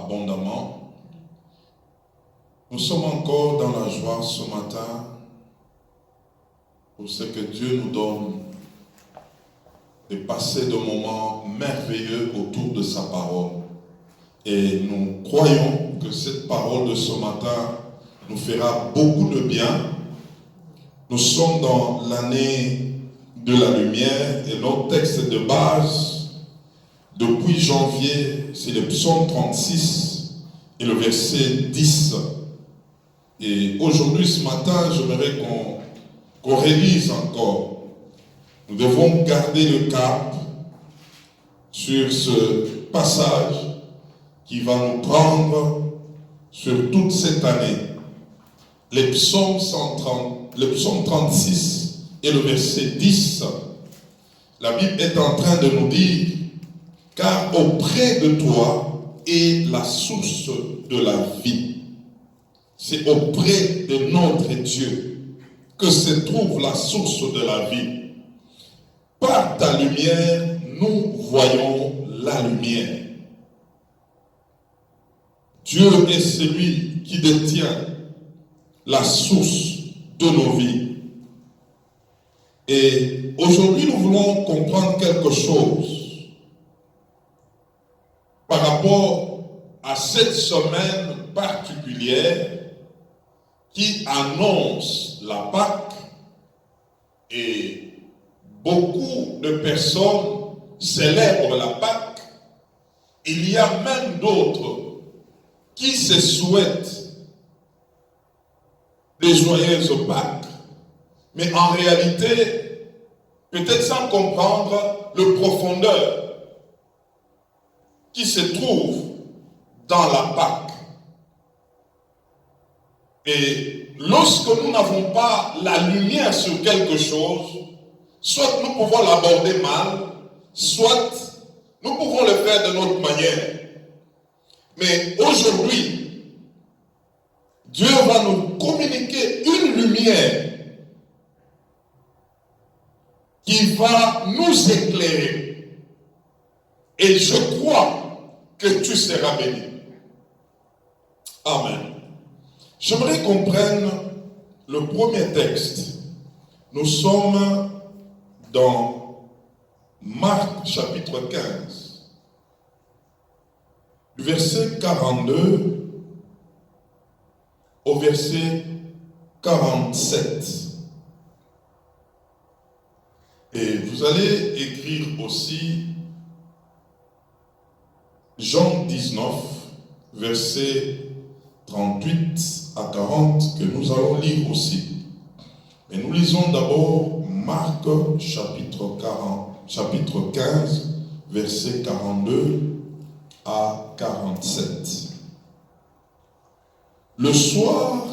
abondamment. Nous sommes encore dans la joie ce matin pour ce que Dieu nous donne de passer de moments merveilleux autour de sa parole. Et nous croyons que cette parole de ce matin nous fera beaucoup de bien. Nous sommes dans l'année de la lumière et notre texte de base, depuis janvier, c'est le psaume 36 et le verset 10. Et aujourd'hui, ce matin, j'aimerais qu'on révise encore. Nous devons garder le cap sur ce passage qui va nous prendre sur toute cette année. Le psaume 36 et le verset 10, la Bible est en train de nous dire: car auprès de toi est la source de la vie. C'est auprès de notre Dieu que se trouve la source de la vie. Par ta lumière, nous voyons la lumière. Dieu est celui qui détient la source de nos vies. Et aujourd'hui, nous voulons comprendre quelque chose par rapport à cette semaine particulière qui annonce la Pâque, et beaucoup de personnes célèbrent la Pâque. Il y a même d'autres qui se souhaitent des joyeuses Pâques, mais en réalité, peut-être sans comprendre le profondeur qui se trouve dans la Pâque. Et lorsque nous n'avons pas la lumière sur quelque chose, soit nous pouvons l'aborder mal, soit nous pouvons le faire de notre manière. Mais aujourd'hui, Dieu va nous communiquer une lumière qui va nous éclairer. Et je crois que tu seras béni. Amen. J'aimerais qu'on prenne le premier texte. Nous sommes dans Marc chapitre 15, du verset 42 au verset 47. Et vous allez écrire aussi Jean 19, verset 38 à 40, que nous allons lire aussi. Mais nous lisons d'abord Marc chapitre 15, verset 42 à 47. Le soir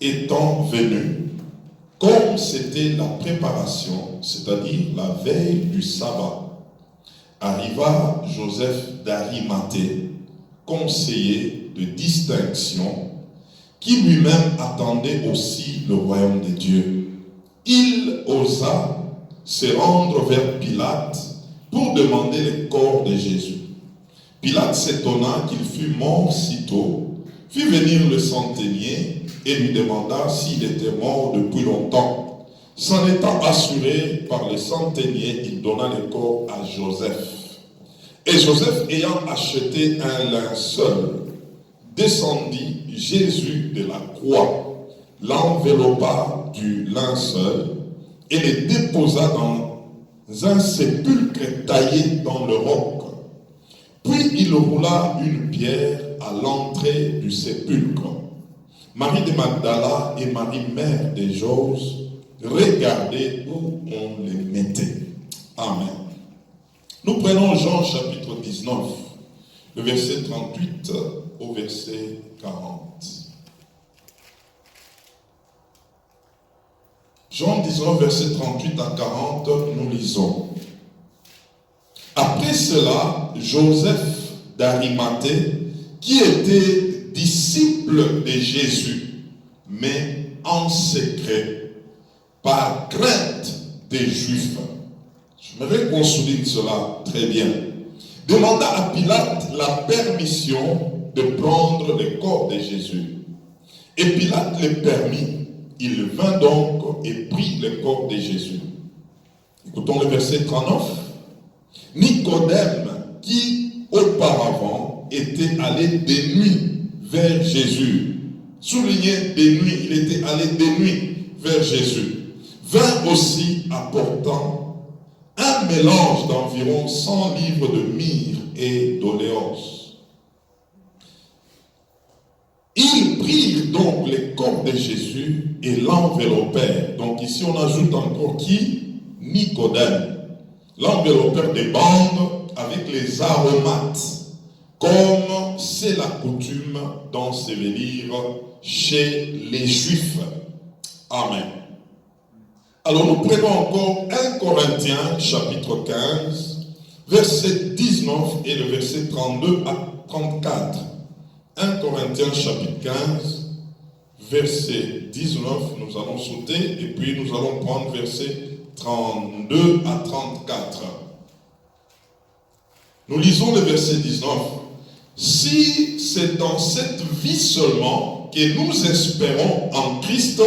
étant venu, comme c'était la préparation, c'est-à-dire la veille du sabbat, arriva Joseph d'Arimathée, conseiller de distinction, qui lui-même attendait aussi le royaume de Dieu. Il osa se rendre vers Pilate pour demander le corps de Jésus. Pilate s'étonna qu'il fût mort si tôt, fit venir le centenier et lui demanda s'il était mort depuis longtemps. S'en étant assuré par le centenier, il donna le corps à Joseph. Et Joseph, ayant acheté un linceul, descendit Jésus de la croix, l'enveloppa du linceul et le déposa dans un sépulcre taillé dans le roc. Puis il roula une pierre à l'entrée du sépulcre. Marie de Magdala et Marie, mère de Jose, regardaient où on les mettait. Amen. Nous prenons Jean chapitre 19, le verset 38 au verset 40. Jean 19, verset 38 à 40, nous lisons. Après cela, Joseph d'Arimathée, qui était disciple de Jésus, mais en secret, par crainte des Juifs. J'aimerais qu'on souligne cela très bien. Demanda à Pilate la permission de prendre le corps de Jésus. Et Pilate le permit. Il vint donc et prit le corps de Jésus. Écoutons le verset 39. Nicodème, qui auparavant était allé de nuit vers Jésus, souligné de nuit, il était allé de nuit vers Jésus, vint aussi apportant un mélange d'environ 100 livres de myrrhe et d'oléos. Ils prirent donc le corps de Jésus et l'enveloppèrent. Donc ici on ajoute encore qui? Nicodème. L'enveloppèrent des bandes avec les aromates, comme c'est la coutume d'ensevelir chez les Juifs. Amen. Alors nous prenons encore 1 Corinthiens chapitre 15, verset 19 et le verset 32 à 34. 1 Corinthiens chapitre 15, verset 19, nous allons sauter et puis nous allons prendre verset 32 à 34. Nous lisons le verset 19. Si c'est dans cette vie seulement que nous espérons en Christ,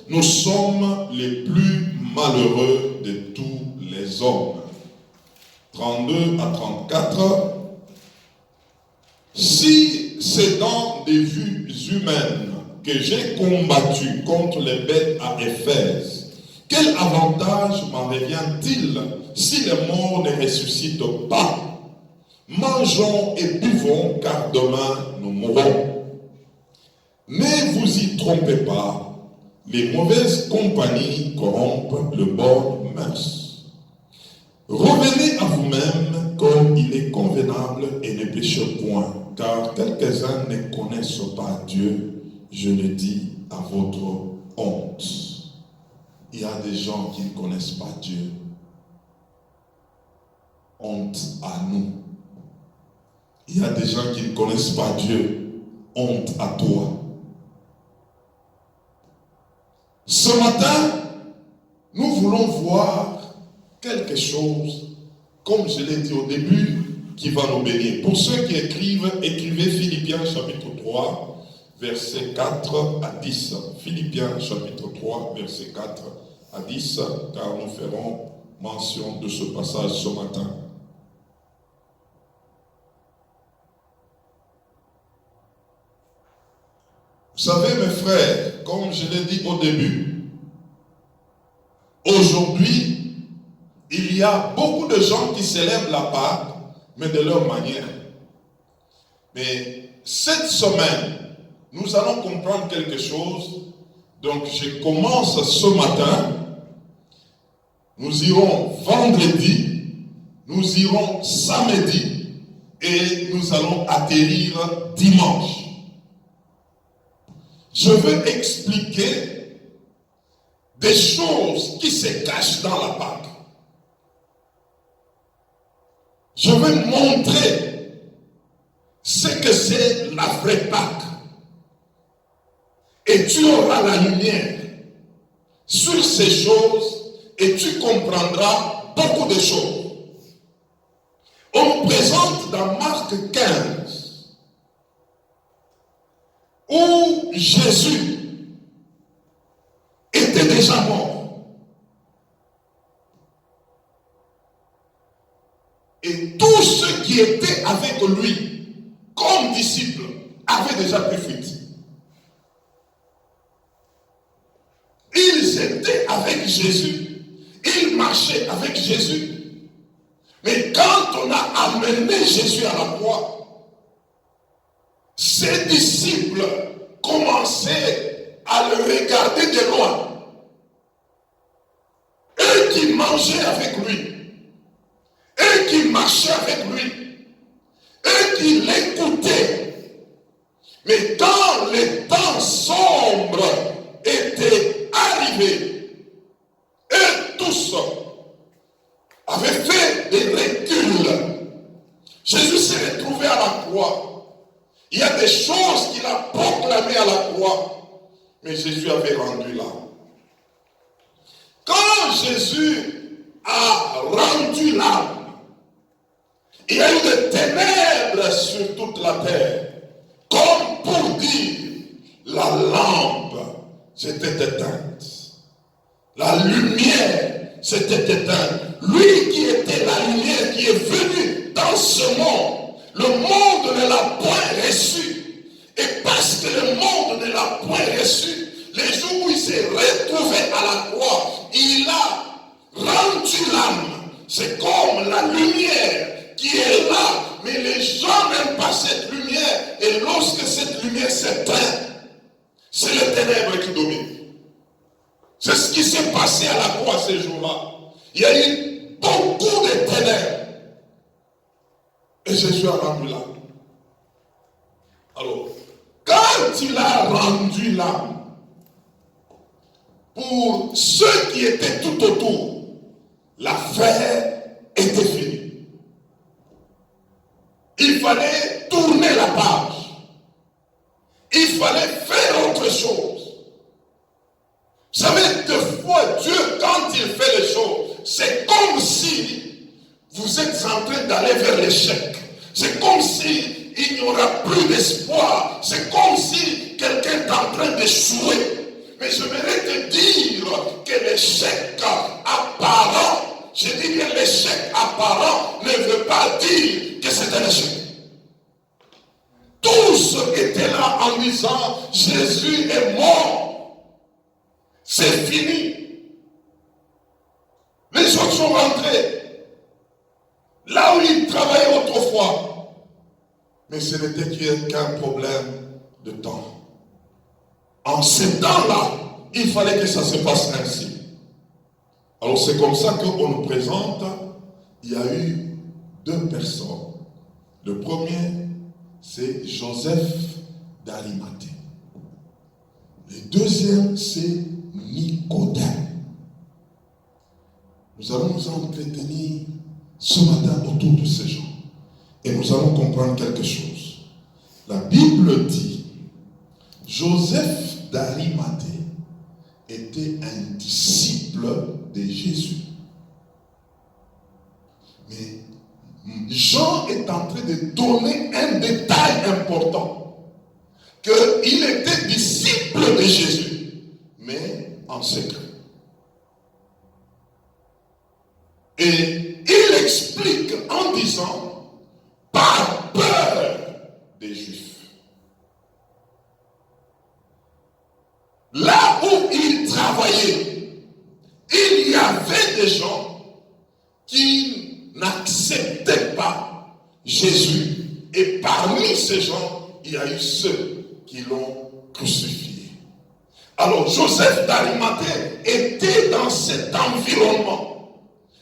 nous sommes les plus malheureux de tous les hommes. 32 à 34. Si c'est dans des vues humaines que j'ai combattu contre les bêtes à Éphèse, quel avantage m'en revient-il si les morts ne ressuscitent pas? Mangeons et buvons, car demain nous mourrons. Ne vous y trompez pas, les mauvaises compagnies corrompent le bon mœurs. Revenez à vous-même comme il est convenable et ne péchez point, car quelques-uns ne connaissent pas Dieu, je le dis à votre honte. Il y a des gens qui ne connaissent pas Dieu. Honte à nous. Il y a des gens qui ne connaissent pas Dieu. Honte à toi. Ce matin, nous voulons voir quelque chose, comme je l'ai dit au début, qui va nous bénir. Pour ceux qui écrivent, écrivez Philippiens chapitre 3, verset 4 à 10. Philippiens chapitre 3, verset 4 à 10, car nous ferons mention de ce passage ce matin. Vous savez, mes frères, comme je l'ai dit au début, aujourd'hui, il y a beaucoup de gens qui célèbrent la Pâque, mais de leur manière. Mais cette semaine, nous allons comprendre quelque chose. Donc, je commence ce matin. Nous irons vendredi, nous irons samedi et nous allons atterrir dimanche. Je veux expliquer des choses qui se cachent dans la Pâque. Je veux montrer ce que c'est la vraie Pâque. Et tu auras la lumière sur ces choses et tu comprendras beaucoup de choses. On nous présente dans Marc 15 où Jésus était déjà mort. Et tous ceux qui étaient avec lui comme disciples avaient déjà pris fuite. Ils étaient avec Jésus, ils marchaient avec Jésus. Mais quand on a amené Jésus à la croix, ses disciples commençaient à le regarder de loin. Eux qui mangeaient avec lui, eux qui marchaient avec lui, eux qui l'écoutaient. Mais quand les temps sombres étaient arrivés, eux tous avaient fait des reculs. Jésus s'est retrouvé à la croix. Il y a des choses qu'il a proclamées à la croix, mais Jésus avait rendu là. Quand Jésus a rendu l'âme, il y a eu des ténèbres sur toute la terre. comme pour dire, la lampe s'était éteinte. La lumière s'était éteinte. Lui qui était la lumière qui est venu dans ce monde, le monde ne l'a point reçu. Et parce que le monde ne l'a point reçu, les jours où il s'est retrouvé à la croix, il a rendu l'âme. C'est comme la lumière qui est là, mais les gens n'aiment pas cette lumière. Et lorsque cette lumière s'éteint, c'est les ténèbres qui dominent. C'est ce qui s'est passé à la croix ces jours-là. Il y a eu beaucoup de ténèbres. Et Jésus a rendu l'âme. Alors, quand il a rendu l'âme, pour ceux qui étaient tout autour, l'affaire était finie. Il fallait tourner la page. Il fallait faire autre chose. Vous savez, des fois, Dieu, quand il fait les choses, c'est comme si vous êtes en train d'aller vers l'échec. C'est comme si il n'y aura plus d'espoir. C'est comme si quelqu'un est en train d'échouer. Mais je voudrais te dire que l'échec apparent, je dis bien l'échec apparent, ne veut pas dire que c'est un échec. Tous étaient là en disant, Jésus est mort. C'est fini. Les autres sont rentrés. Là où ils travaillaient autrefois. Mais ce n'était qu'un problème de temps. En ce temps-là, il fallait que ça se passe ainsi. Alors c'est comme ça qu'on nous présente, il y a eu deux personnes. Le premier, c'est Joseph d'Arimathée. Le deuxième, c'est Nicodème. Nous allons nous entretenir ce matin autour de ces gens. Et nous allons comprendre quelque chose. La Bible dit, Joseph d'Arimathée était un disciple de Jésus. Mais Jean est en train de donner un détail important. Qu'il était disciple de Jésus, mais en secret. Et il explique en disant, par peur des Juifs. Là où il travaillait, il y avait des gens qui n'acceptaient pas Jésus. Et parmi ces gens, il y a eu ceux qui l'ont crucifié. Alors Joseph d'Arimathée était dans cet environnement.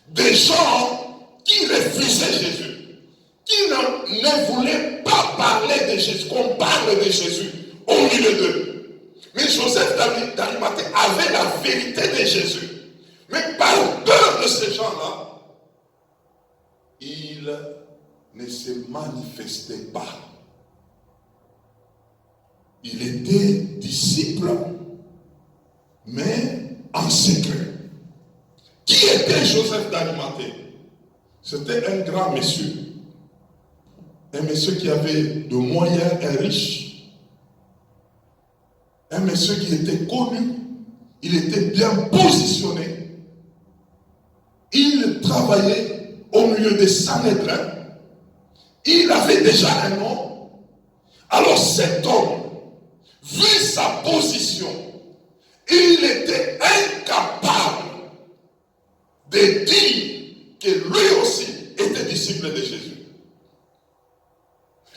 Des gens qui refusaient Jésus, qui ne voulaient pas parler de Jésus, qu'on parle de Jésus au milieu d'eux. Mais Joseph d'Arimathée avait la vérité de Jésus. Mais par peur de ces gens-là, il ne se manifestait pas. Il était disciple, mais en secret. Qui était Joseph d'Arimathée? C'était un grand monsieur. Un monsieur qui avait de moyens, un riche. Un monsieur qui était connu, il était bien positionné. Il travaillait au milieu des Sanhédrins. Il avait déjà un nom. Alors cet homme, vu sa position, il était incapable de dire que lui aussi était disciple de Jésus.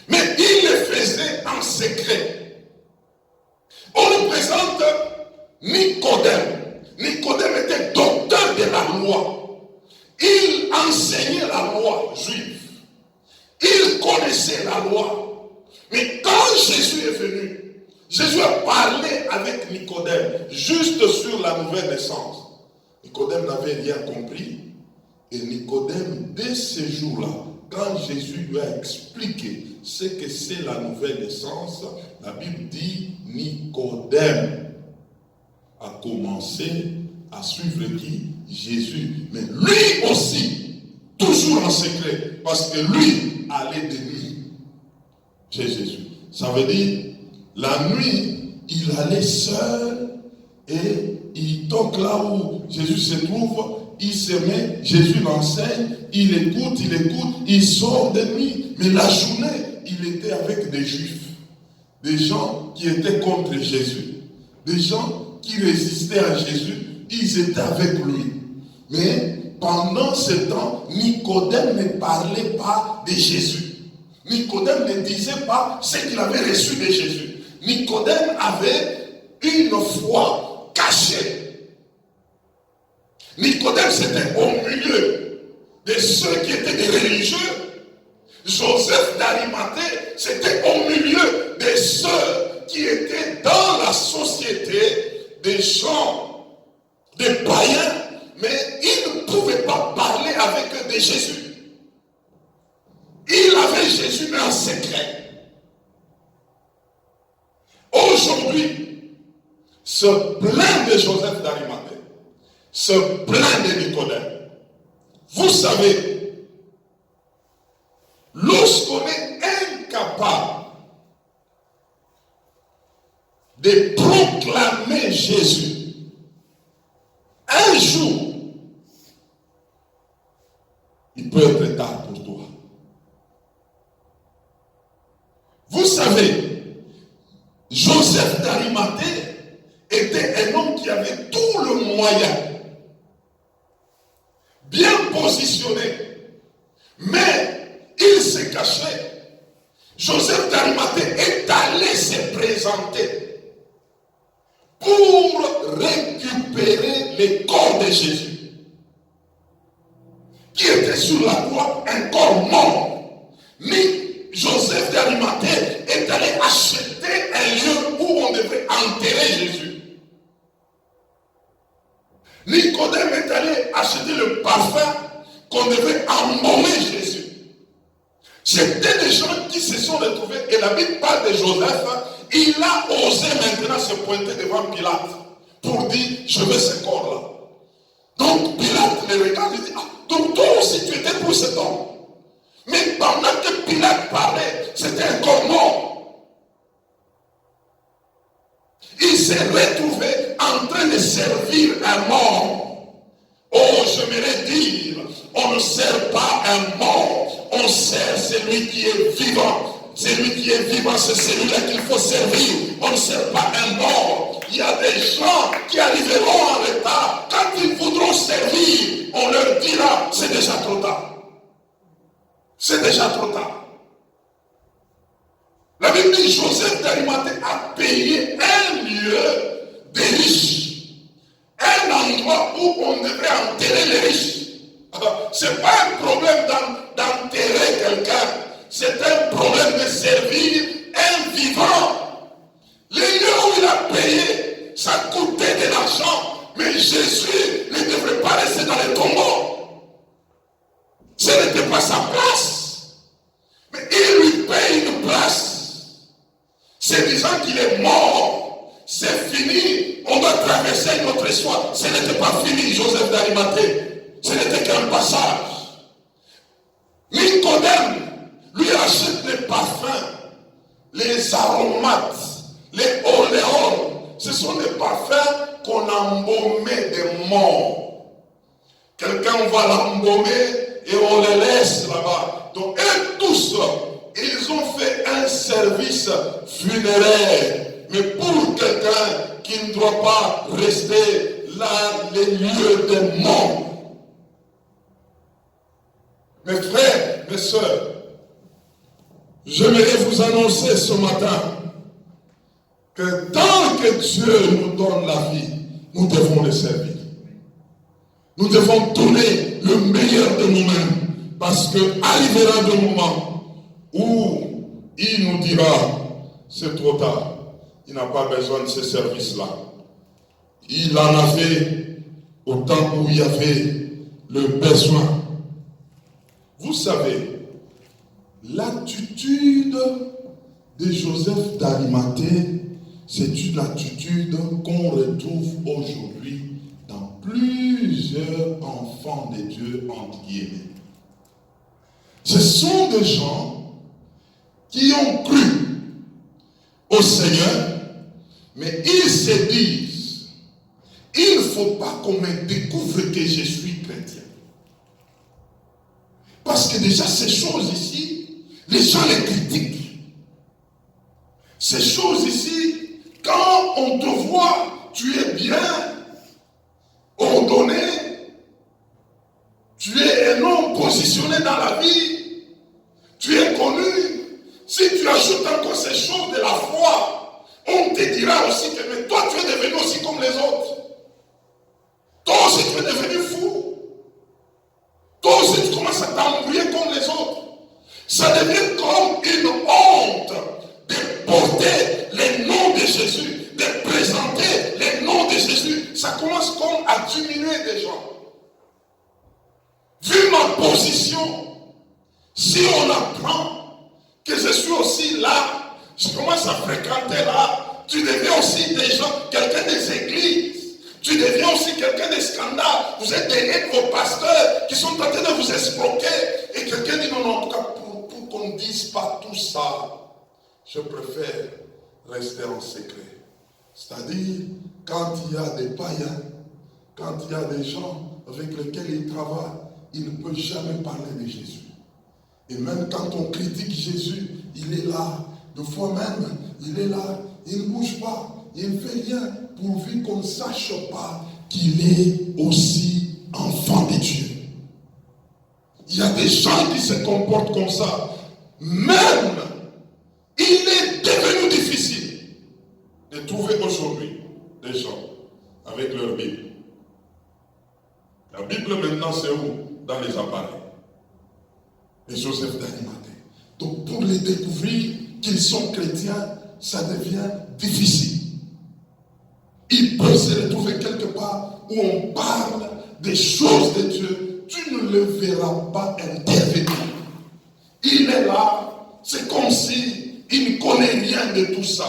Mais il le faisait en secret. On nous présente Nicodème. Nicodème était docteur de la loi. Il enseignait la loi juive. Il connaissait la loi. Mais quand Jésus est venu, Jésus a parlé avec Nicodème juste sur la nouvelle naissance. Nicodème n'avait rien compris. Et Nicodème, dès ce jour-là, quand Jésus lui a expliqué ce que c'est la nouvelle naissance, la Bible dit Nicodème a commencé à suivre qui? Jésus. Mais lui aussi, toujours en secret, parce que lui allait de nuit chez Jésus. Ça veut dire, la nuit, il allait seul et il toque là où Jésus se trouve, il se met, Jésus l'enseigne, il écoute, il sort de nuit. Mais la journée, il était avec des Juifs, des gens qui étaient contre Jésus, des gens qui résistaient à Jésus, ils étaient avec lui. Mais pendant ce temps, Nicodème ne parlait pas de Jésus. Nicodème ne disait pas ce qu'il avait reçu de Jésus. Nicodème avait une foi cachée. Nicodème, c'était au milieu de ceux qui étaient des religieux. Joseph d'Arimathée, c'était au milieu de ceux qui étaient dans la société, des gens, des païens, mais ils ne pouvaient pas parler avec eux de Jésus. Il avait Jésus mais en secret. Aujourd'hui, se plaint de Joseph d'Arimathée, se plaint de Nicodème. Vous savez, lorsqu'on est incapable de proclamer Jésus, un jour, il peut être tard pour toi. Vous savez, Joseph d'Arimathée était un homme qui avait tout le moyen, bien positionné, mais il se cachait. Joseph d'Arimathée est allé se présenter pour récupérer le corps de Jésus, qui était sur la croix, un corps mort. Mais Joseph d'Arimathée est allé acheter un lieu où on devait enterrer Jésus. Nicodème est allé acheter le parfum qu'on devait embaumer Jésus. C'était des gens qui se sont retrouvés, et la Bible parle de Joseph, il a osé maintenant se pointer devant Pilate pour dire, je veux ce corps-là. Donc Pilate le regarde et dit, ah, donc toi aussi tu étais pour cet homme. Mais pendant que Pilate parlait, c'était un corps mort. Il s'est retrouvé en train de servir un mort. Oh, j'aimerais dire, on ne sert pas un mort, on sert celui qui est vivant. Celui qui est vivant, c'est celui-là qu'il faut servir. On ne sert pas un mort. Il y a des gens qui arriveront en retard. Quand ils voudront servir, on leur dira, c'est déjà trop tard. C'est déjà trop tard. La Bible dit Joseph d'Arimathée a payé un lieu des riches. Un endroit où on devait enterrer les riches. Ce n'est pas un problème d'enterrer quelqu'un. C'est un problème de servir un vivant. Les lieux où il a payé, ça coûtait de l'argent. Mais Jésus ne devrait pas rester dans les tombeaux. Ce n'était pas sa place. Mais il lui paye une place. C'est disant qu'il est mort. C'est fini. On doit traverser notre histoire. Ce n'était pas fini, Joseph d'Arimathée. Ce n'était qu'un passage. Nicodème lui achète les parfums, les aromates, les oléoles. Ce sont des parfums qu'on embaumait des morts. Quelqu'un va l'embaumer et on les laisse là-bas. Donc, eux tous, ils ont fait un service funéraire. Mais pour quelqu'un qui ne doit pas rester là, les lieux des morts. Mes frères, mes soeurs, j'aimerais vous annoncer ce matin que tant que Dieu nous donne la vie, nous devons le servir. Nous devons donner le meilleur de nous-mêmes, parce que arrivera le moment où il nous dira, c'est trop tard, il n'a pas besoin de ce service-là. Il en avait au temps où il y avait le besoin. Vous savez, l'attitude de Joseph d'Arimathée, c'est une attitude qu'on retrouve aujourd'hui dans plusieurs enfants de Dieu, entre guillemets. Ce sont des gens qui ont cru au Seigneur, mais ils se disent, il ne faut pas qu'on me découvre que je suis chrétien. Parce que déjà ces choses ici, les gens les critiquent. Ces choses ici, quand on te voit, tu es bien ordonné, tu es un homme positionné dans la vie, tu es connu. Si tu ajoutes encore ces choses de la foi, on te dira aussi que mais toi tu es devenu aussi comme les autres. Toi aussi tu es devenu fou. Toi aussi tu commences à t'embrouiller comme les autres. Ça devient comme une honte de porter les noms de Jésus, de présenter les noms de Jésus. Ça commence comme à diminuer des gens. Vu ma position, si on apprend que je suis aussi là, je commence à fréquenter là, tu deviens aussi des gens, quelqu'un des églises, tu deviens aussi quelqu'un des scandales, vous êtes derrière vos pasteurs qui sont en train de vous escroquer, et quelqu'un dit non, en tout cas, pour qu'on ne dise pas tout ça, je préfère rester en secret. C'est-à-dire, quand il y a des païens, quand il y a des gens avec lesquels ils travaillent, ils ne peuvent jamais parler de Jésus. Et même quand on critique Jésus, il est là. De fois même, il est là. Il ne bouge pas. Il ne fait rien pourvu qu'on ne sache pas qu'il est aussi enfant de Dieu. Il y a des gens qui se comportent comme ça. Même, il est devenu difficile de trouver aujourd'hui des gens avec leur Bible. La Bible maintenant c'est où? Dans les appareils. Et Joseph d'Arimathée. Donc pour les découvrir qu'ils sont chrétiens, ça devient difficile. Ils peuvent se retrouver quelque part où on parle des choses de Dieu. Tu ne le verras pas intervenir. Il est là, c'est comme si il ne connaît rien de tout ça.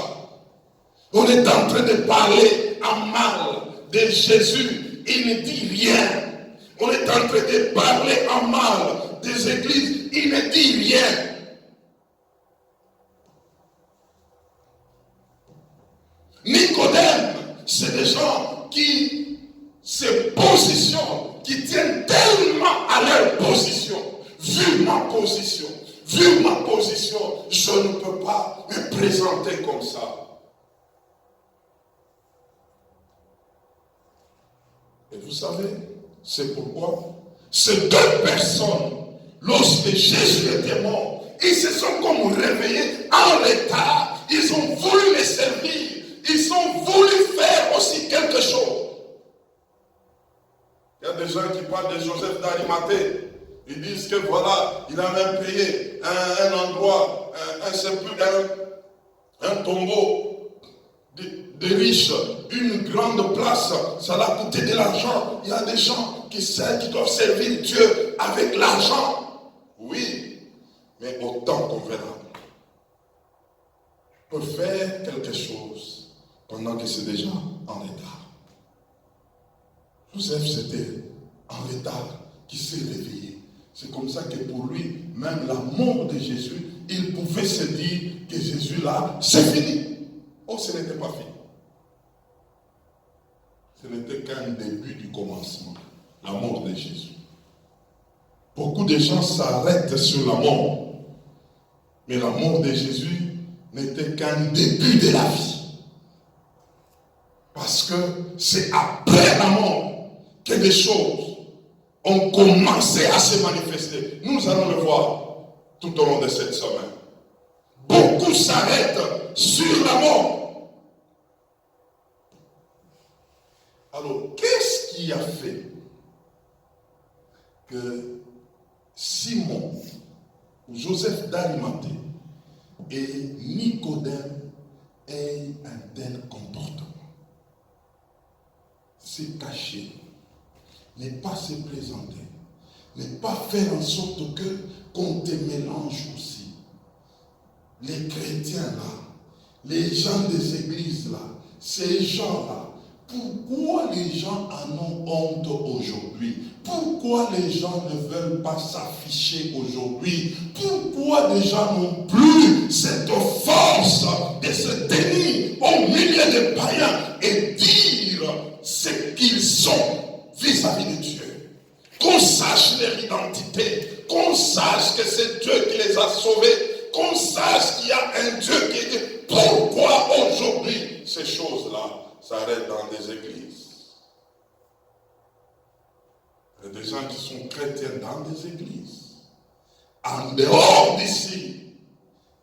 On est en train de parler en mal de Jésus, il ne dit rien. On est en train de parler en mal des églises, il ne dit rien. Nicodème, c'est des gens qui se positionnent, qui tiennent tellement à leur position. Vu ma position, je ne peux pas me présenter comme ça. Et vous savez, c'est pourquoi ces deux personnes, lorsque Jésus était mort, ils se sont comme réveillés en retard. Ils ont voulu les servir. Ils ont voulu faire aussi quelque chose. Il y a des gens qui parlent de Joseph d'Arimathée. Ils disent que voilà, il a même payé un endroit, un tombeau de riches, une grande place, ça l'a coûté de l'argent. Il y a des gens qui doivent servir Dieu avec l'argent. Oui, mais autant qu'on verra. On peut faire quelque chose pendant que c'est déjà en retard. Joseph, c'était en retard qui s'est réveillé. C'est comme ça que pour lui, même la mort de Jésus, il pouvait se dire que Jésus là, c'est fini. Oh, ce n'était pas fini. Ce n'était qu'un début du commencement, la mort de Jésus. Beaucoup de gens s'arrêtent sur la mort, mais la mort de Jésus n'était qu'un début de la vie. Parce que c'est après la mort que des choses ont commencé à se manifester. Nous allons le voir tout au long de cette semaine. Beaucoup s'arrêtent sur la mort. Alors, qu'est-ce qui a fait que Simon, Joseph d'Arimathée et Nicodème aient un tel comportement? Se cacher, ne pas se présenter, ne pas faire en sorte qu'on te mélange aussi. Les chrétiens là, les gens des églises là, ces gens là, pourquoi les gens en ont honte aujourd'hui? Pourquoi les gens ne veulent pas s'afficher aujourd'hui? Pourquoi les gens n'ont plus cette force de se tenir au milieu des païens et dire ce qu'ils sont vis-à-vis de Dieu? Qu'on sache leur identité, qu'on sache que c'est Dieu qui les a sauvés, qu'on sache qu'il y a un Dieu qui est... Pourquoi aujourd'hui ces choses-là s'arrêtent dans des églises? Il y a des gens qui sont chrétiens dans des églises. En dehors d'ici,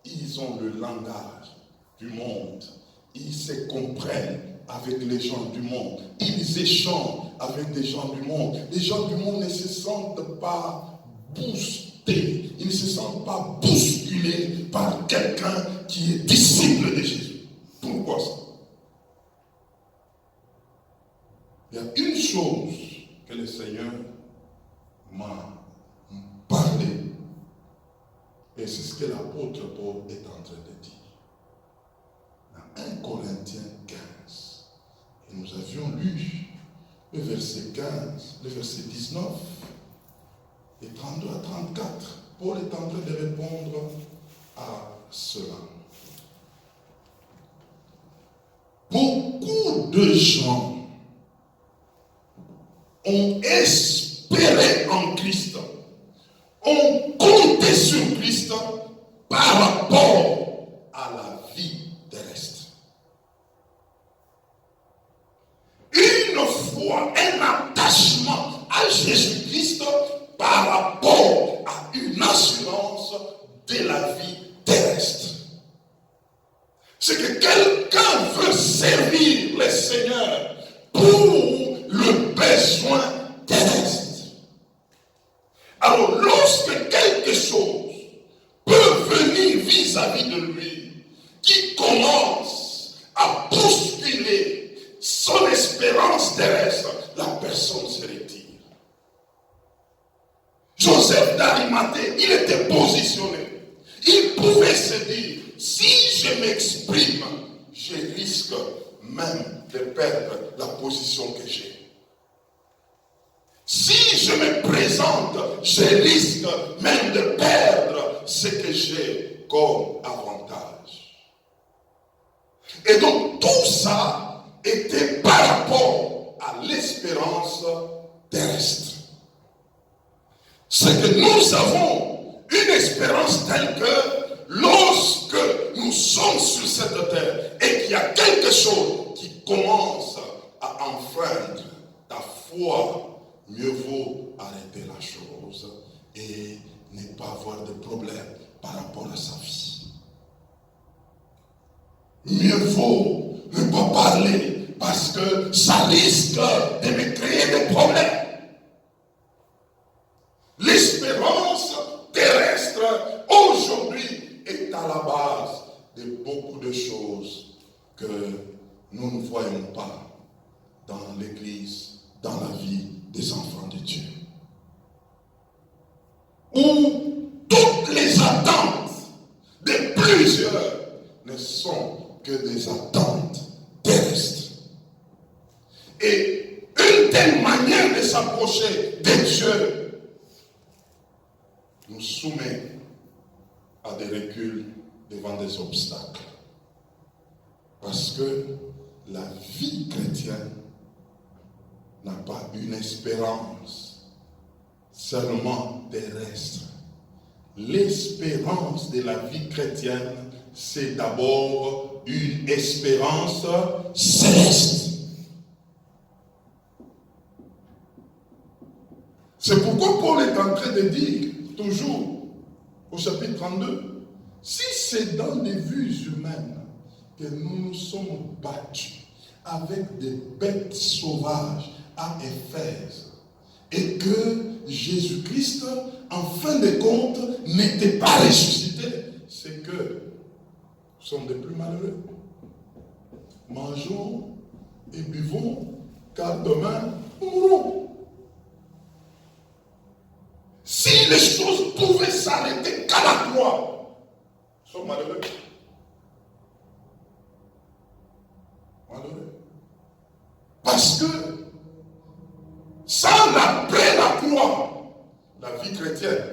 ils ont le langage du monde. Ils se comprennent avec les gens du monde. Ils échangent avec des gens du monde. Les gens du monde ne se sentent pas boostés. Ils ne se sentent pas bousculés par quelqu'un qui est disciple de Jésus. Pourquoi ça? Il y a une chose que le Seigneur m'a parlé, et c'est ce que l'apôtre Paul est en train de dire. Dans 1 Corinthiens 15, et nous avions lu le verset 15, le verset 19, et 32 à 34. Paul est en train de répondre à cela. Beaucoup de gens ont espéré en Christ, ont compté sur Christ par rapport à la vie terrestre. Une foi, un attachement à Jésus-Christ par rapport à une assurance de la vie terrestre. C'est que quelqu'un veut servir le Seigneur pour le besoin terrestre. Alors, lorsque quelque chose peut venir vis-à-vis de lui, qui commence à bousculer son espérance terrestre, la personne se retire. Joseph d'Arimathée, il était positionné. Il pouvait se dire, si je m'exprime, je risque même de perdre la position que j'ai. Si je me présente, je risque même de perdre ce que j'ai comme avantage. Et donc tout ça était par rapport à l'espérance terrestre. C'est que nous avons une espérance telle que lorsque nous sommes sur cette terre et qu'il y a quelque chose qui commence à enfreindre ta foi, mieux vaut arrêter la chose et ne pas avoir de problème par rapport à sa vie. Mieux vaut ne pas parler parce que ça risque de me créer des problèmes. L'espérance terrestre aujourd'hui est à la base de beaucoup de choses que nous ne voyons pas dans l'Église, dans la vie des enfants de Dieu. Où toutes les attentes de plusieurs ne sont que des attentes terrestres. Et une telle manière de s'approcher de Dieu nous soumet à des reculs devant des obstacles. Parce que la vie chrétienne n'a pas une espérance seulement terrestre. L'espérance de la vie chrétienne, c'est d'abord une espérance céleste. C'est pourquoi Paul est en train de dire, toujours au chapitre 32, si c'est dans les vues humaines que nous nous sommes battus avec des bêtes sauvages à Éphèse et que Jésus-Christ, en fin de compte, n'était pas ressuscité, c'est que nous sommes des plus malheureux. Mangeons et buvons, car demain, nous mourrons. Si les choses pouvaient s'arrêter qu'à la croix, nous sommes malheureux. Malheureux. Parce que sans la la vie chrétienne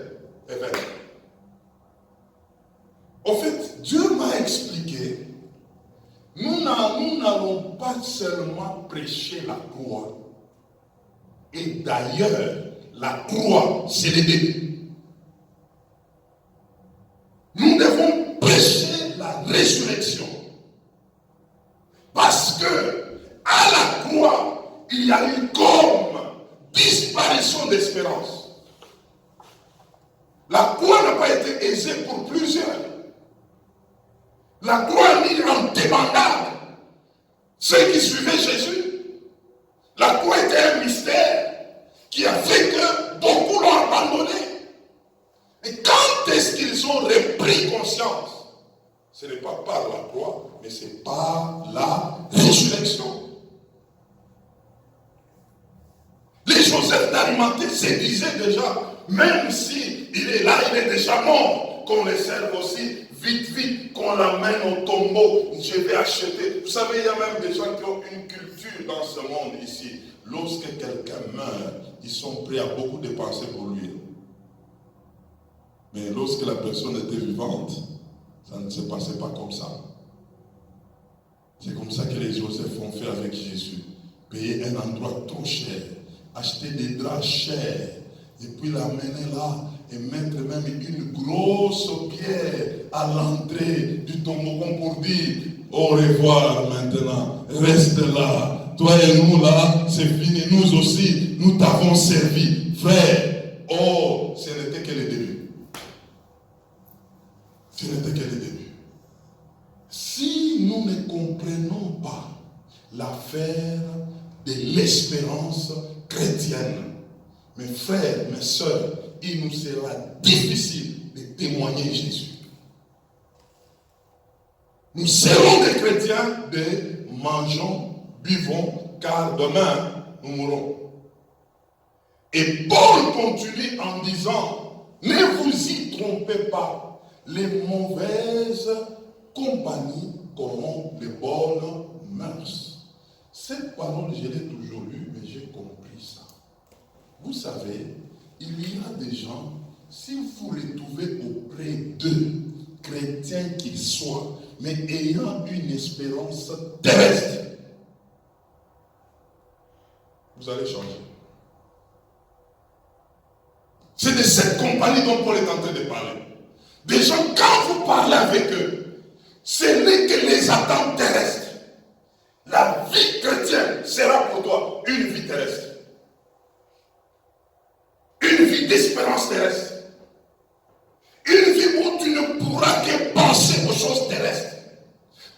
est vaine. Au fait, Dieu m'a expliqué, nous n'allons pas seulement prêcher la croix. Et d'ailleurs, la croix, c'est le début. Nous devons prêcher la résurrection. Parce que, à la croix, il y a eu comme disparition d'espérance. La croix n'a pas été aisée pour plusieurs. La croix a mis en débandade ceux qui suivaient Jésus. La croix était un mystère qui a fait que beaucoup l'ont abandonné. Et quand est-ce qu'ils ont repris conscience? Ce n'est pas par la croix, mais c'est par la résurrection. Les Joseph d'Arimathée se disaient déjà, même si il est là, il est déjà mort, qu'on les serve aussi, vite, qu'on l'amène au tombeau, je vais acheter. Vous savez, il y a même des gens qui ont une culture dans ce monde ici. Lorsque quelqu'un meurt, ils sont prêts à beaucoup dépenser pour lui. Mais lorsque la personne était vivante, ça ne se passait pas comme ça. C'est comme ça que les Joseph ont fait avec Jésus. Payer un endroit trop cher, acheter des draps chers, et puis l'amener là, et mettre même une grosse pierre à l'entrée du tombeau pour dire au revoir maintenant, reste là. Toi et nous là, c'est fini. Nous aussi, nous t'avons servi. Frère, oh, ce n'était que le début. Ce n'était que le début. Si nous ne comprenons pas l'affaire de l'espérance chrétienne, mes frères, mes sœurs, il nous sera difficile de témoigner Jésus. Nous serons des chrétiens de mangeons, buvons, car demain nous mourrons. Et Paul continue en disant, ne vous y trompez pas, les mauvaises compagnies corrompent les bonnes mœurs. Cette parole, je l'ai toujours lue, mais j'ai compris ça. Vous savez, il y a des gens, si vous vous retrouvez auprès d'eux, chrétiens qu'ils soient, mais ayant une espérance terrestre, vous allez changer. C'est de cette compagnie dont Paul est en train de parler. Des gens, quand vous parlez avec eux, ce n'est que les attentes terrestres. La vie chrétienne sera pour toi une vie terrestre. Une vie d'espérance terrestre. Une vie où tu ne pourras que penser aux choses terrestres.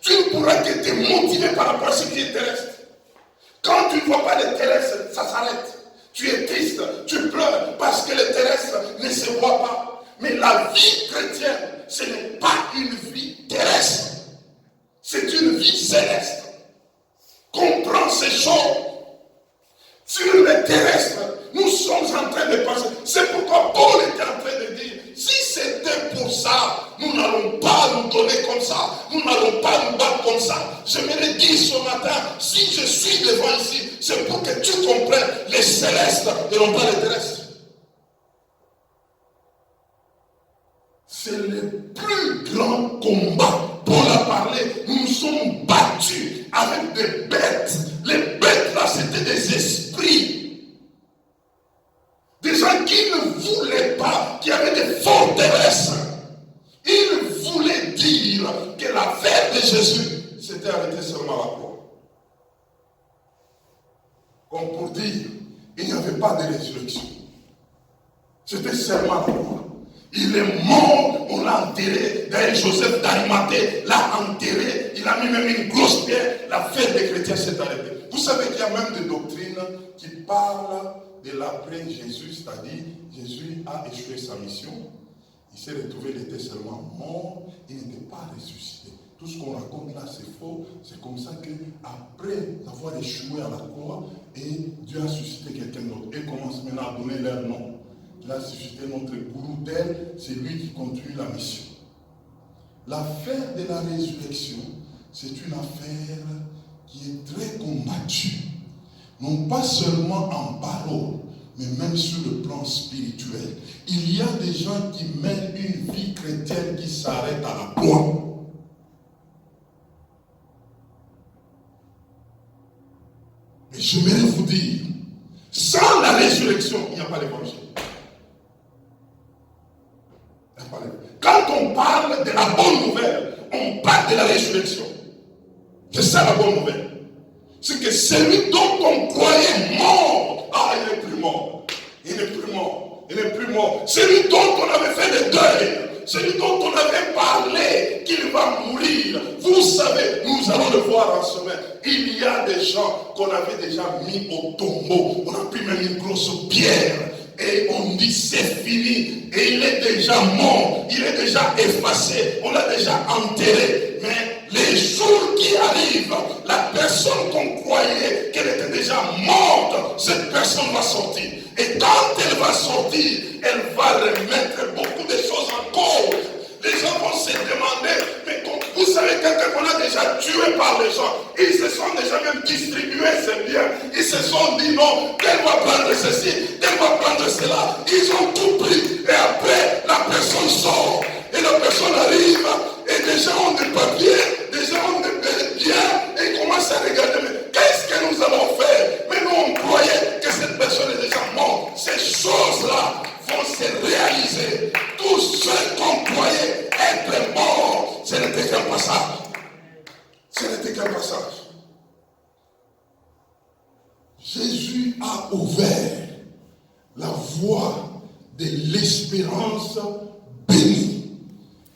Tu ne pourras que te motiver par rapport à ce qui est terrestre. Quand tu ne vois pas les terrestres, ça s'arrête. Tu es triste, tu pleures parce que les terrestres ne se voient pas. Mais la vie chrétienne, ce n'est pas une vie terrestre. C'est une vie céleste. Comprends ces choses. Sur les terrestres, nous sommes en train de penser. C'est pourquoi Paul était en train de dire, si c'était pour ça, nous n'allons pas nous donner comme ça. Nous n'allons pas nous battre comme ça. J'aimerais dire ce matin, si je suis devant ici, c'est pour que tu comprennes les célestes et non pas les terrestres. C'est le plus grand combat. Paul a parlé, nous nous sommes battus avec des bêtes. Les bêtes là, c'était des esprits. Des gens qui ne voulaient pas, qui avaient des forteresses. Ils voulaient dire que l'affaire de Jésus s'était arrêtée seulement à la croix. Comme pour dire, il n'y avait pas de résurrection. C'était seulement la croix. Il est mort, on l'a enterré. D'ailleurs, Joseph d'Arimathée l'a enterré. Il a mis même une grosse pierre. La fête des chrétiens s'est arrêtée. Vous savez qu'il y a même des doctrines qui parlent de l'après Jésus, c'est-à-dire Jésus a échoué sa mission. Il s'est retrouvé, il était seulement mort, il n'était pas ressuscité. Tout ce qu'on raconte là, c'est faux. C'est comme ça qu'après avoir échoué à la croix, et Dieu a suscité quelqu'un d'autre. Et commence maintenant à donner leur nom. Il a suscité notre gourou tel, c'est lui qui continue la mission. L'affaire de la résurrection, c'est une affaire qui est très combattue. Non pas seulement en parole, mais même sur le plan spirituel. Il y a des gens qui mènent une vie chrétienne qui s'arrête à la croix. Mais j'aimerais vous dire, sans la résurrection, il n'y a pas d'évangile. Quand on parle de la bonne nouvelle, on parle de la résurrection. C'est ça la bonne nouvelle. C'est que celui dont on croyait mort, il n'est plus mort. Il n'est plus mort. Il n'est plus mort. Celui dont on avait fait le deuil, celui dont on avait parlé qu'il va mourir. Vous savez, nous allons le voir en semaine. Il y a des gens qu'on avait déjà mis au tombeau. On a pris même une grosse pierre. Et on dit c'est fini. Et il est déjà mort. Il est déjà effacé. On l'a déjà enterré. Mais les jours qui arrivent, la personne qu'on croyait qu'elle était déjà morte, cette personne va sortir. Et quand elle va sortir, elle va remettre beaucoup de choses en cause. Les gens vont se demander, mais vous savez, quelqu'un qu'on a déjà tué par les gens, ils se sont déjà même distribués ses biens. Ils se sont dit non, elle va prendre ceci, elle va prendre cela. Ils ont tout pris. Et après, la personne sort. Et la personne arrive, et des gens ont des papiers, des gens ont des biens, et ils commencent à regarder, mais qu'est-ce que nous allons faire? Mais nous, on croyait que cette personne est déjà morte. Ces choses-là vont se réaliser. Tout ce qu'on croyait être mort, ce n'était qu'un passage. Ce n'était qu'un passage. Jésus a ouvert la voie de l'espérance bénie.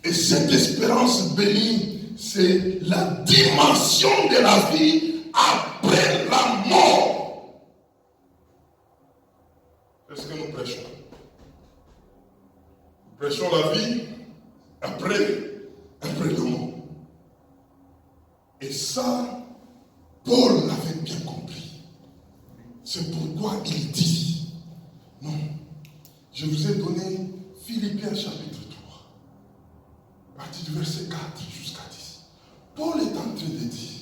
Et cette espérance bénie, c'est la dimension de la vie après la mort. C'est ce que nous prêchons. Nous prêchons la vie après la mort. Et ça, Paul l'avait bien compris. C'est pourquoi il dit, non, je vous ai donné Philippiens chapitre 3, partie du verset 4 jusqu'à 10. Paul est en train de dire,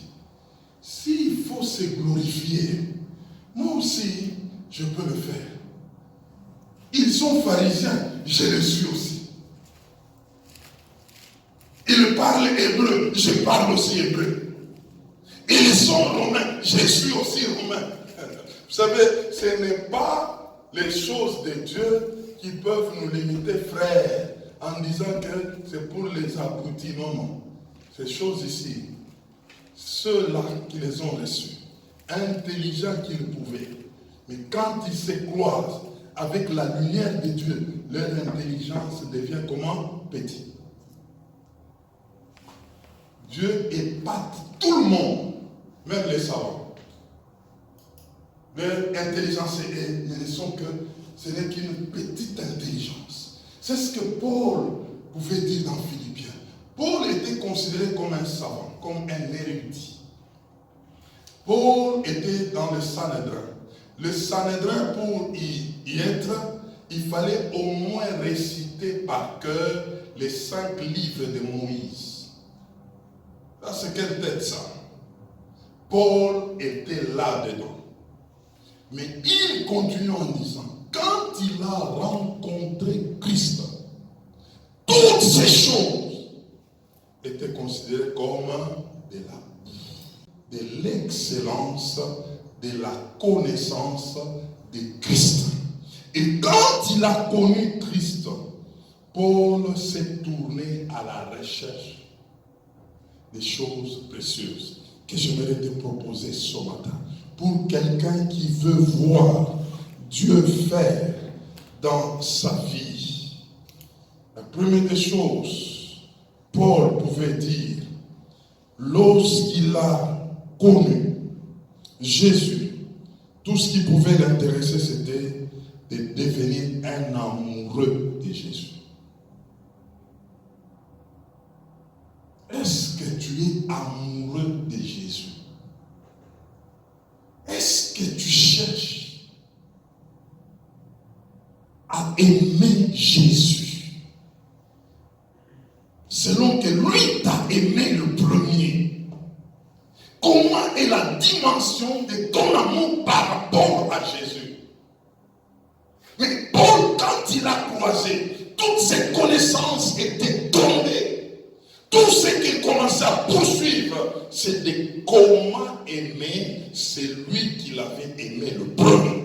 s'il faut se glorifier, moi aussi, je peux le faire. Ils sont pharisiens, je le suis aussi. Ils parlent hébreu, je parle aussi hébreu. Ils sont romains, je suis aussi romain. Vous savez, ce n'est pas les choses de Dieu qui peuvent nous limiter, frères, en disant que c'est pour les abrutis. Non, non. Ces choses ici, ceux-là qui les ont reçus, intelligents qu'ils pouvaient, mais quand ils se croisent avec la lumière de Dieu, leur intelligence devient comment? Petite. Dieu épate tout le monde, même les savants. Leur intelligence ne sont que, ce n'est qu'une petite intelligence. C'est ce que Paul pouvait dire dans Philippiens. Paul était considéré comme un savant, comme un érudit. Paul était dans le Sanhédrin. Le Sanhédrin, pour y être, il fallait au moins réciter par cœur les 5 livres de Moïse. Ça, c'est quelle tête ça? Paul était là-dedans. Mais il continue en disant, quand il a rencontré Christ, toutes ces choses étaient considérées comme de l'excellence, de la connaissance de Christ. Et quand il a connu Christ, Paul s'est tourné à la recherche des choses précieuses que j'aimerais te proposer ce matin. Pour quelqu'un qui veut voir Dieu faire dans sa vie. La première des choses, Paul pouvait dire, lorsqu'il a connu Jésus, tout ce qui pouvait l'intéresser, c'était de devenir un amoureux de Jésus. Est-ce que tu es amoureux de Jésus? Est-ce que tu cherches à aimer Jésus selon que lui t'a aimé le premier? Comment est la dimension de ton amour par rapport à Jésus? tout ce qu'il commençait à poursuivre, c'était comment aimer celui qu'il avait aimé le premier.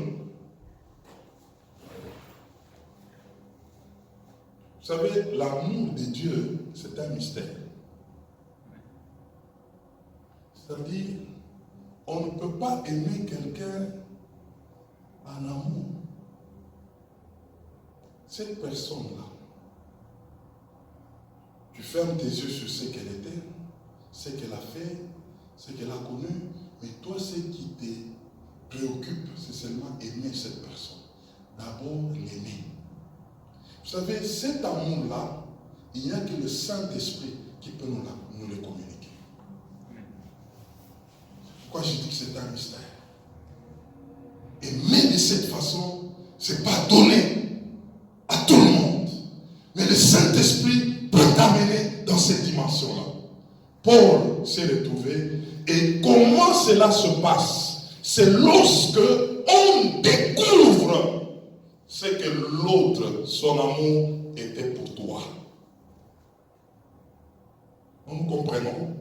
Vous savez, l'amour de Dieu, c'est un mystère. C'est-à-dire, on ne peut pas aimer quelqu'un en amour. Cette personne-là, tu fermes tes yeux sur ce qu'elle était, ce qu'elle a fait, ce qu'elle a connu, mais toi, ce qui te préoccupe, c'est seulement aimer cette personne. D'abord, l'aimer. Vous savez, cet amour-là, il n'y a que le Saint-Esprit qui peut nous le communiquer. Pourquoi je dis que c'est un mystère? Aimer de cette façon, ce n'est pas donné à tout le monde. Mais le Saint-Esprit peut t'amener dans cette dimension-là. Paul s'est retrouvé. Et comment cela se passe? C'est lorsque on découvre ce que l'autre, son amour, était pour toi. Nous comprenons.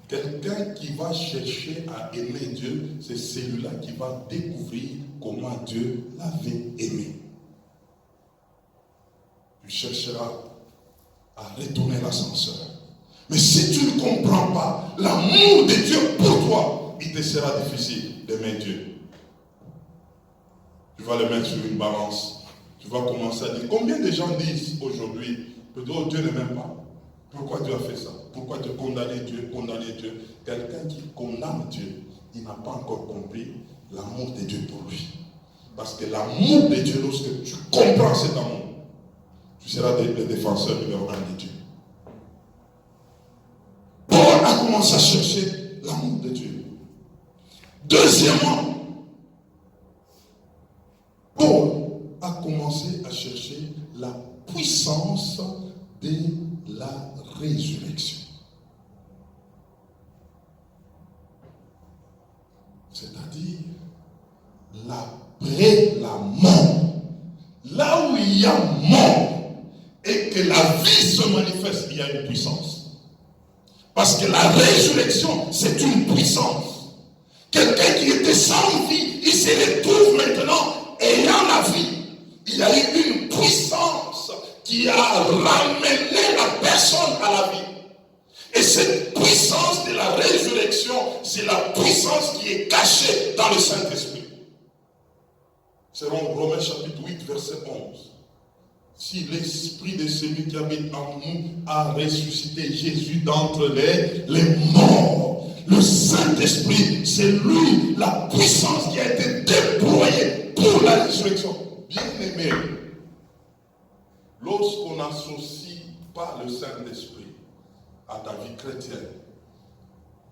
Quelqu'un qui va chercher à aimer Dieu, c'est celui-là qui va découvrir comment Dieu l'avait aimé. Tu chercheras à retourner l'ascenseur. Mais si tu ne comprends pas l'amour de Dieu pour toi, il te sera difficile d'aimer Dieu. Tu vas le mettre sur une balance. Tu vas commencer à dire, combien de gens disent aujourd'hui, oh, Dieu ne m'aime pas. Pourquoi Dieu a fait ça? Pourquoi tu condamnes Dieu, condamner Dieu? Quelqu'un qui condamne Dieu, il n'a pas encore compris l'amour de Dieu pour lui. Parce que l'amour de Dieu, lorsque tu comprends cet amour, tu seras le défenseur numéro 1 de Dieu. Paul a commencé à chercher l'amour de Dieu. Deuxièmement, Paul a commencé à chercher la puissance de la résurrection. C'est-à-dire l'après la mort. Là où il y a mort et que la vie se manifeste, il y a une puissance. Parce que la résurrection, c'est une puissance. Quelqu'un qui était sans vie, il se retrouve maintenant ayant la vie. Il y a eu une puissance qui a ramené la personne à la vie. Et cette puissance de la résurrection, c'est la puissance qui est cachée dans le Saint-Esprit. C'est Romains chapitre 8, verset 11. Si l'esprit de celui qui habite en nous a ressuscité Jésus d'entre les morts, le Saint-Esprit, c'est lui, la puissance qui a été déployée pour la résurrection. Bien aimé, lorsqu'on n'associe pas le Saint-Esprit à ta vie chrétienne,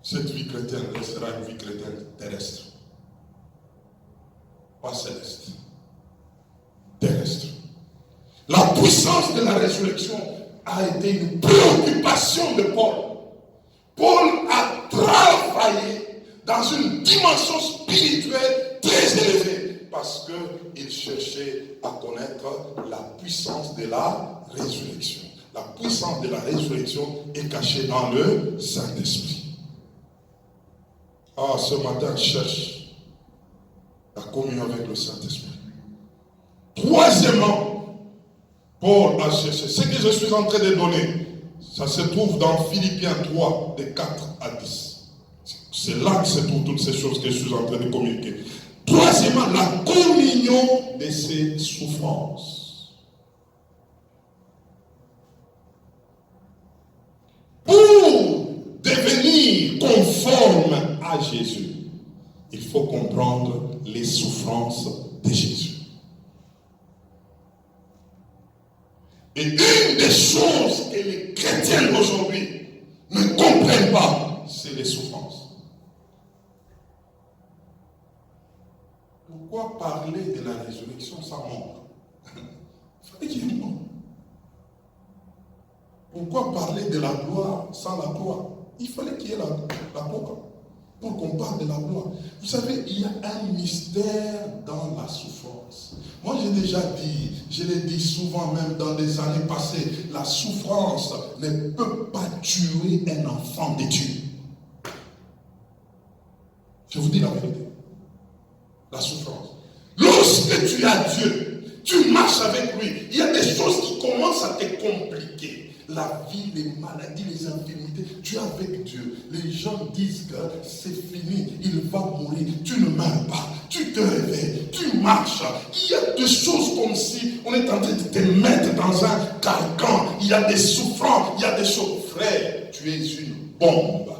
cette vie chrétienne restera une vie chrétienne terrestre. Pas céleste. Terrestre. La puissance de la résurrection a été une préoccupation de Paul. Paul a travaillé dans une dimension spirituelle très élevée parce qu'il cherchait à connaître la puissance de la résurrection. La puissance de la résurrection est cachée dans le Saint-Esprit. Ah, ce matin, cherche la communion avec le Saint-Esprit. Troisièmement, Paul a cherché. Ce que je suis en train de donner, ça se trouve dans Philippiens 3, de 4 à 10. C'est là que se trouvent toutes ces choses que je suis en train de communiquer. Troisièmement, la communion de ses souffrances. Pour devenir conforme à Jésus, il faut comprendre les souffrances de Jésus. Et une des choses que les chrétiens aujourd'hui ne comprennent pas, c'est les souffrances. Pourquoi parler de la résurrection sans mort? Il fallait qu'il y ait une mort. Pourquoi parler de la gloire sans la gloire? Il fallait qu'il y ait la gloire. pour qu'on parle de la gloire. Vous savez, il y a un mystère dans la souffrance. Moi, j'ai déjà dit, je l'ai dit souvent même dans des années passées, la souffrance ne peut pas tuer un enfant de Dieu. Je vous dis la vérité. La souffrance. Lorsque tu as Dieu, tu marches avec lui, il y a des choses qui commencent à te compliquer. La vie, les maladies, les infirmités, tu es avec Dieu. Les gens disent que c'est fini, il va mourir. Tu ne meurs pas, tu te réveilles, tu marches. Il y a des choses comme si on est en train de te mettre dans un carcan. Il y a des souffrances, il y a des choses. Frère, tu es une bombe.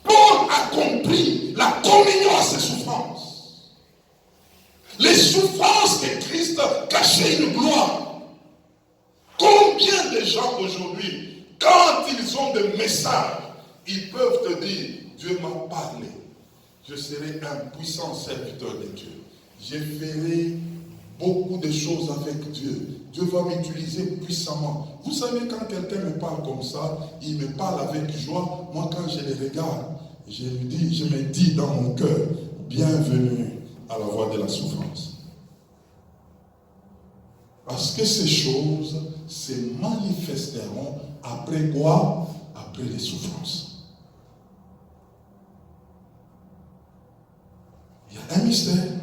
Paul a compris la communion à ses souffrances. Les souffrances que Christ cachait une gloire. Combien de gens aujourd'hui, quand ils ont des messages, ils peuvent te dire, Dieu m'a parlé, je serai un puissant serviteur de Dieu. Je ferai beaucoup de choses avec Dieu. Dieu va m'utiliser puissamment. Vous savez, quand quelqu'un me parle comme ça, il me parle avec joie. Moi, quand je les regarde, je me dis dans mon cœur, bienvenue à la voie de la souffrance. Parce que ces choses se manifesteront après quoi? Après les souffrances. Il y a un mystère.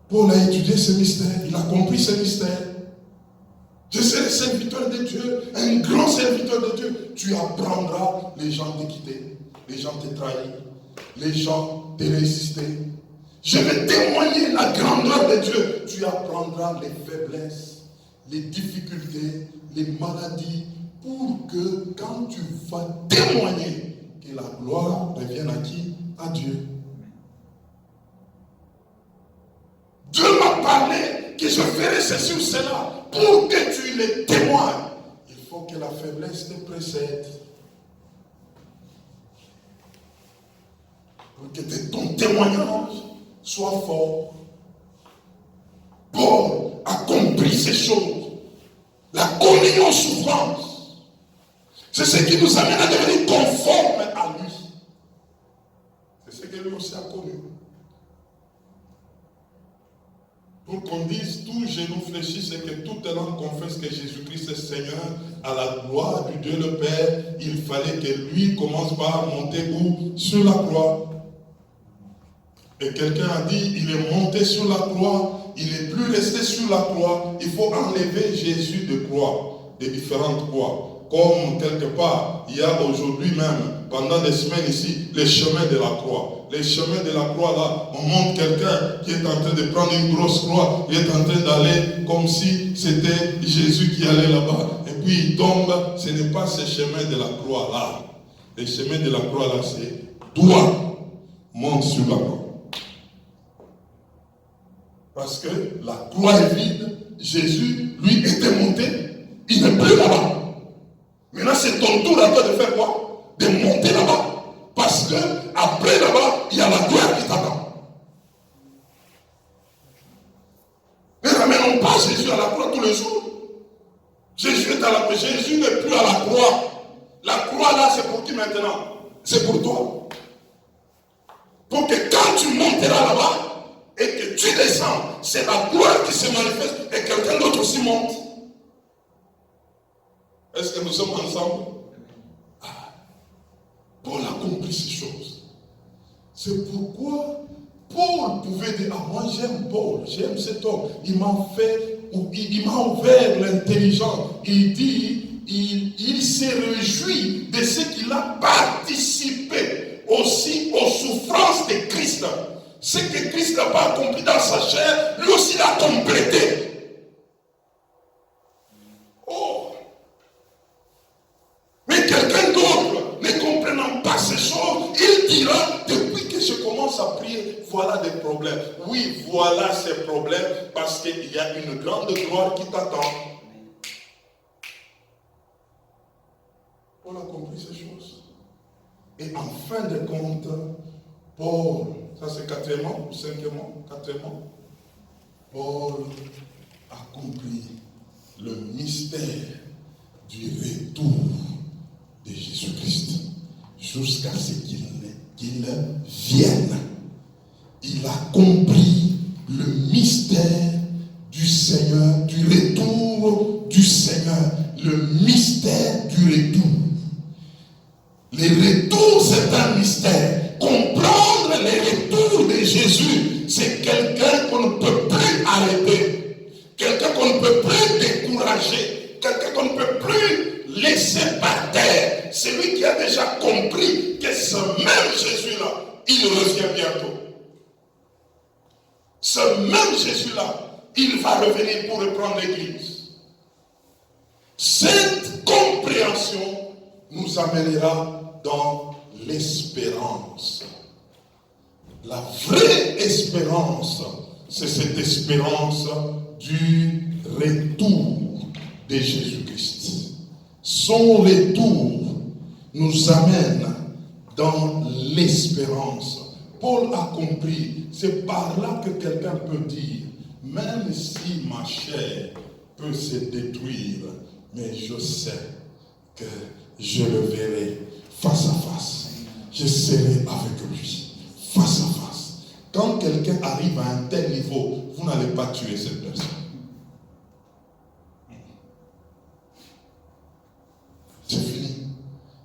Paul a étudié ce mystère, il a compris ce mystère. Je serai serviteur de Dieu, un grand serviteur de Dieu. Tu apprendras les gens te quitter, les gens te trahir, les gens te résister. Je vais témoigner la grandeur de Dieu. Tu apprendras les faiblesses, les difficultés, les maladies, pour que quand tu vas témoigner, que la gloire revienne à qui? À Dieu. Dieu m'a parlé que je ferai ceci ou cela. Pour que tu les témoignes, il faut que la faiblesse te précède. Pour que ton témoignage soit fort. Paul a compris ces choses. La communion souffrance, c'est ce qui nous amène à devenir conforme à lui. C'est ce que lui aussi a connu. Pour qu'on dise tout genou fléchi, c'est que toute langue confesse que Jésus-Christ est Seigneur, à la gloire du Dieu le Père, il fallait que lui commence par monter où? Sur la croix. Et quelqu'un a dit, il est monté sur la croix, il n'est plus resté sur la croix. Il faut enlever Jésus de croix, de différentes croix. Comme quelque part, il y a aujourd'hui même, pendant des semaines ici, les chemins de la croix. Les chemins de la croix là, on montre quelqu'un qui est en train de prendre une grosse croix, il est en train d'aller comme si c'était Jésus qui allait là-bas. Et puis il tombe, ce n'est pas ce chemin de la croix là. Les chemins de la croix là, c'est droit, monte sur la croix. Parce que la croix est vide, Jésus, lui, était monté, il n'est plus là-bas. Maintenant, c'est ton tour à toi de faire quoi? De monter là-bas. Parce que après là-bas, il y a la gloire qui t'attend. Ne ramenons pas Jésus à la croix tous les jours. Jésus est à la croix. Jésus n'est plus à la croix. La croix là, c'est pour qui maintenant? C'est pour toi. Pour que quand tu monteras là-bas, et que tu descends, c'est la gloire qui se manifeste et quelqu'un d'autre aussi monte. Est-ce que nous sommes ensemble? Paul a compris ces choses. C'est pourquoi Paul pouvait dire, ah moi j'aime Paul, j'aime cet homme. Il m'a ouvert l'intelligence. Il dit, il s'est réjoui de ce qu'il a participé aussi aux souffrances de Christ. Ce que Christ n'a pas accompli dans sa chair, lui aussi l'a complété. Oh! Mais quelqu'un d'autre, ne comprenant pas ces choses, il dira, depuis que je commence à prier, voilà des problèmes. Oui, voilà ces problèmes, parce qu'il y a une grande gloire qui t'attend. Paul a compris ces choses. Et en fin de compte, Paul, ça c'est quatrièmement ou cinquièmement? Quatrièmement. Paul a compris le mystère du retour de Jésus-Christ. jusqu'à ce qu'il vienne. Il a compris le mystère du Seigneur, du retour du Seigneur, le mystère du retour. Le retour, c'est un mystère. Comprendre le retour de Jésus, c'est quelqu'un qu'on ne peut plus arrêter, quelqu'un qu'on ne peut plus décourager, quelqu'un qu'on ne peut plus laisser par terre. Celui qui a déjà compris que ce même Jésus-là, il revient bientôt. Ce même Jésus-là, il va revenir pour reprendre l'Église. Cette compréhension nous amènera dans l'espérance. La vraie espérance, c'est cette espérance du retour de Jésus-Christ. Son retour nous amène dans l'espérance. Paul a compris, c'est par là que quelqu'un peut dire, même si ma chair peut se détruire, mais je sais que je le verrai face à face. Je serai avec lui, face à face. Quand quelqu'un arrive à un tel niveau, vous n'allez pas tuer cette personne. C'est fini.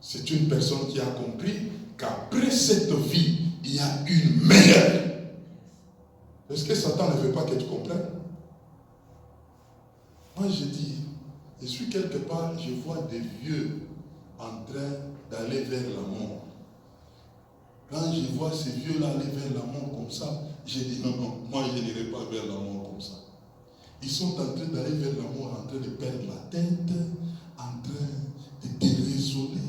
C'est une personne qui a compris qu'après cette vie, il y a une meilleure. Est-ce que Satan ne veut pas que tu comprennes? Moi, je dis, je suis quelque part, je vois des vieux en train d'aller vers la mort. Quand je vois ces vieux-là aller vers la mort comme ça, je dis non, moi je n'irai pas vers la mort comme ça. Ils sont en train d'aller vers la mort, en train de perdre la tête, en train de déraisonner.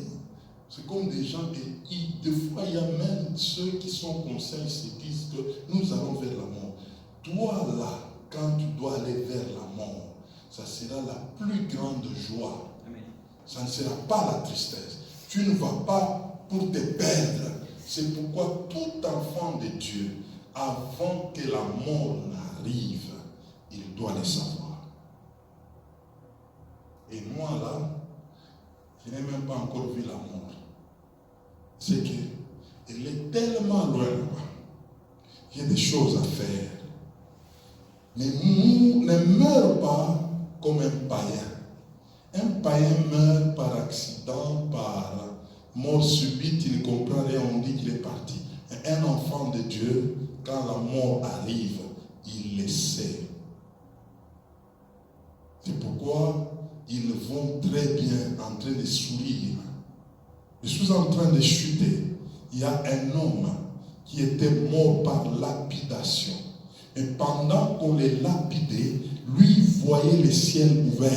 C'est comme des gens qui, des fois, il y a même ceux qui sont conscients, ils se disent que nous allons vers la mort. Toi là, quand tu dois aller vers la mort, ça sera la plus grande joie. Amen. Ça ne sera pas la tristesse. Tu ne vas pas pour te perdre. C'est pourquoi tout enfant de Dieu, avant que la mort n'arrive, il doit le savoir. Et moi là, je n'ai même pas encore vu la mort. C'est qu'elle est tellement loin là-bas. Il y a des choses à faire. Mais ne meurt pas comme un païen. Un païen meurt par accident, par mort subite, il ne comprend rien, on dit qu'il est parti. Un enfant de Dieu, quand la mort arrive, il le sait. C'est pourquoi ils vont très bien en train de sourire. Je suis en train de chuter. Il y a un homme qui était mort par lapidation. Et pendant qu'on les lapidait, lui voyait le ciel ouvert.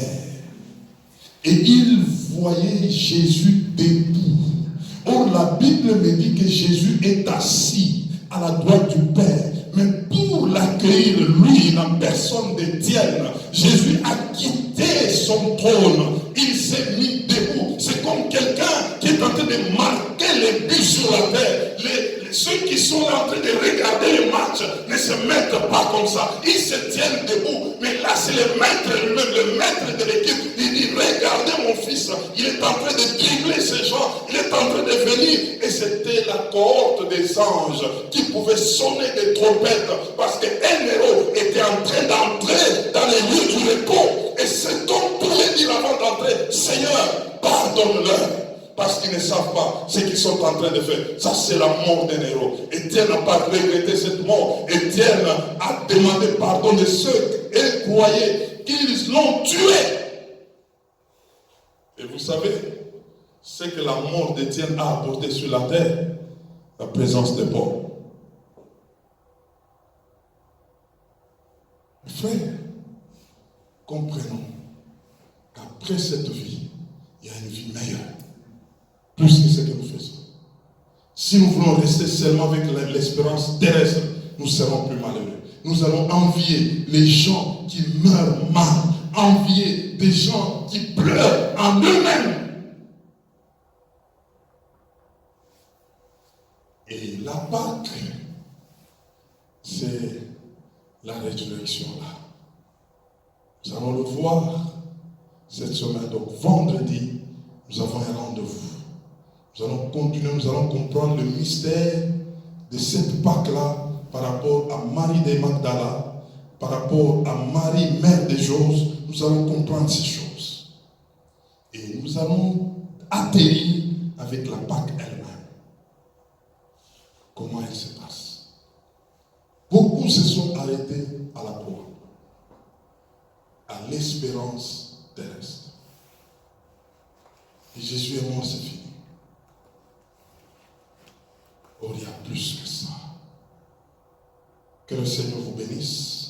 Et il voyait Jésus debout. Or, la Bible me dit que Jésus est assis à la droite du Père. Mais pour l'accueillir, lui, la personne d'Étienne, Jésus a quitté son trône. Il s'est mis debout. C'est comme quelqu'un qui est en train de marquer les buts sur la terre. Ceux qui sont en train de regarder le match ne se mettent pas comme ça. Ils se tiennent debout. Mais là, c'est le maître lui-même, le maître de l'équipe. Il dit, regardez mon fils. Il est en train de dribbler ces gens. Il est en train de venir. Et c'était la cohorte des anges qui pouvaient sonner des trompettes. Parce qu'un héros était en train d'entrer dans les lieux du repos. Et cet homme pouvait dire avant d'entrer, Seigneur, pardonne-leur. Parce qu'ils ne savent pas ce qu'ils sont en train de faire. Ça, c'est la mort d'un héros. Étienne n'a pas regretté cette mort. Étienne a demandé pardon de ceux qui croyaient qu'ils l'ont tué. Et vous savez, ce que la mort d'Étienne a apporté sur la terre, la présence de Paul. Frères, comprenons qu'après cette vie, il y a une vie meilleure. Plus que ce que nous faisons. Si nous voulons rester seulement avec l'espérance terrestre, nous serons plus malheureux. Nous allons envier les gens qui meurent mal, envier des gens qui pleurent en eux-mêmes. Et la Pâque, c'est la résurrection là. Nous allons le voir cette semaine. Donc vendredi, nous avons un rendez-vous. Nous allons continuer, nous allons comprendre le mystère de cette Pâque-là par rapport à Marie de Magdala, par rapport à Marie, mère des choses. Nous allons comprendre ces choses. Et nous allons atterrir avec la Pâque elle-même. Comment elle se passe? Beaucoup se sont arrêtés à la croix, à l'espérance terrestre. Et Jésus est mort, c'est fini. Or, il y a plus que ça. Que le Seigneur vous bénisse.